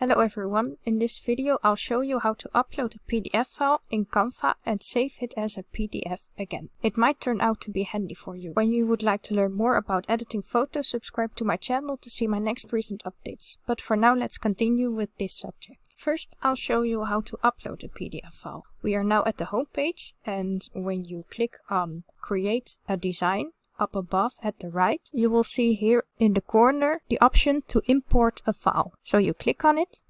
Hello everyone, in this video I'll show you how to upload a PDF file in Canva and save it as a PDF again. It might turn out to be handy for you. When you would like to learn more about editing photos, subscribe to my channel to see my next recent updates. But for now, let's continue with this subject. First, I'll show you how to upload a PDF file. We are now at the home page, and when you click on Create a Design, up above at the right, you will see here in the corner the option to import a file. So you click on it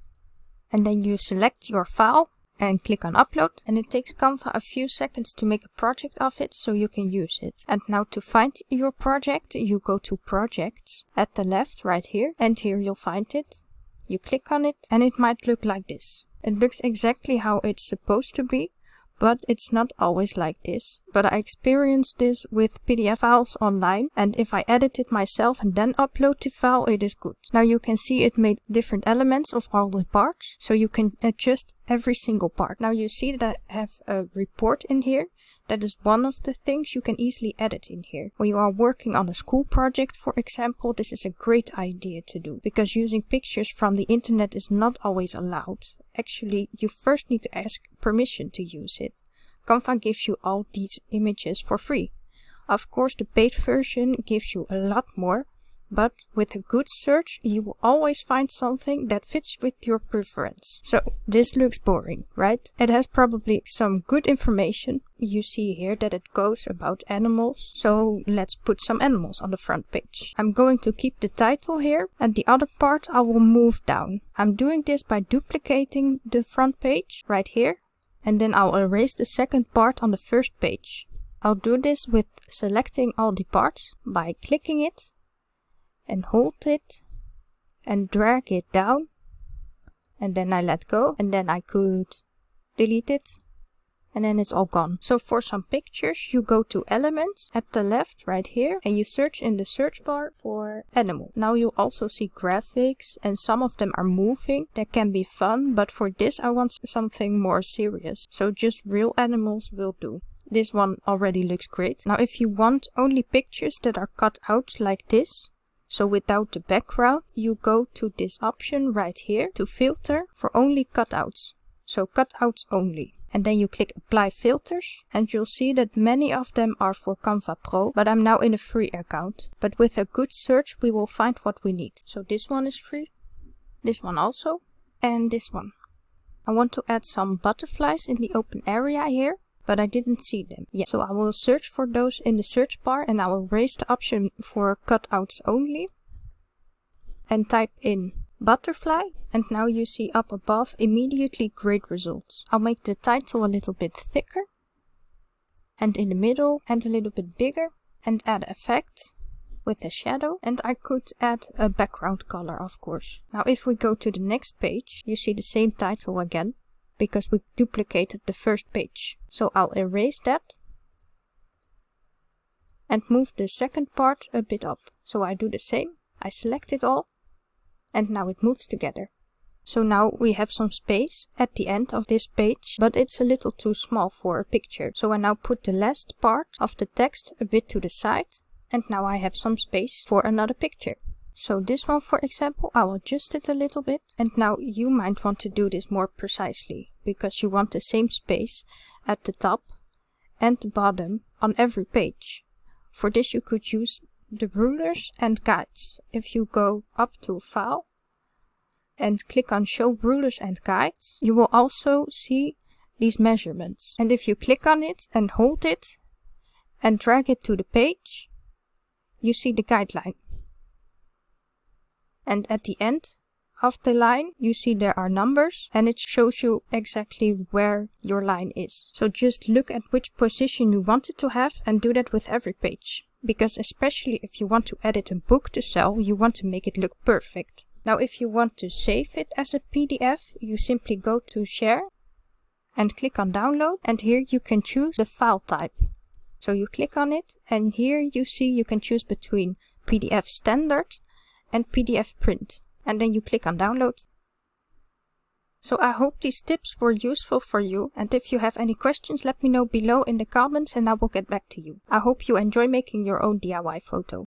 and then you select your file and click on upload, and it takes Canva a few seconds to make a project of it so you can use it. And now to find your project, you go to projects at the left right here, and here you'll find it. You click on it and it might look like this. It looks exactly how it's supposed to be, but it's not always like this. But I experienced this with PDF files online, and if I edit it myself and then upload the file, it is good. Now you can see it made different elements of all the parts, so you can adjust every single part. Now you see that I have a report in here. That is one of the things you can easily edit in here. When you are working on a school project, for example, this is a great idea to do, because using pictures from the internet is not always allowed. Actually, you first need to ask permission to use it. Canva gives you all these images for free. Of course, the paid version gives you a lot more, but with a good search, you will always find something that fits with your preference. So, this looks boring, right? It has probably some good information. You see here that it goes about animals, so let's put some animals on the front page. I'm going to keep the title here, and the other part I will move down. I'm doing this by duplicating the front page right here, and then I'll erase the second part on the first page. I'll do this with selecting all the parts by clicking it and hold it and drag it down, and then I let go, and then I could delete it, and then it's all gone. So for some pictures, you go to elements at the left right here, and you search in the search bar for animal. Now you also see graphics, and some of them are moving. That can be fun, but for this I want something more serious, so just real animals will do. This one already looks great. Now if you want only pictures that are cut out like this, so without the background, you go to this option right here to filter for only cutouts. So cutouts only. And then you click apply filters, and you'll see that many of them are for Canva Pro, but I'm now in a free account. But with a good search, we will find what we need. So this one is free, this one also, and this one. I want to add some butterflies in the open area here, but I didn't see them yet. So I will search for those in the search bar, and I will raise the option for cutouts only and type in butterfly, and now you see up above immediately great results. I'll make the title a little bit thicker and in the middle and a little bit bigger, and add effect with a shadow, and I could add a background color, of course. Now if we go to the next page, you see the same title again, because we duplicated the first page. So I'll erase that and move the second part a bit up. So I do the same, I select it all, and now it moves together. So now we have some space at the end of this page, but it's a little too small for a picture. So I now put the last part of the text a bit to the side, and now I have some space for another picture. So this one, for example, I'll adjust it a little bit, and now you might want to do this more precisely, because you want the same space at the top and the bottom on every page. For this you could use the rulers and guides. If you go up to File and click on Show Rulers and Guides, you will also see these measurements. And if you click on it and hold it and drag it to the page, you see the guideline. And at the end of the line, you see there are numbers, and it shows you exactly where your line is. So just look at which position you want it to have and do that with every page. Because especially if you want to edit a book to sell, you want to make it look perfect. Now if you want to save it as a PDF, you simply go to Share and click on Download, and here you can choose the file type. So you click on it, and here you see you can choose between PDF Standard and PDF Print, and then you click on Download. So I hope these tips were useful for you, and if you have any questions, let me know below in the comments and I will get back to you. I hope you enjoy making your own DIY photo.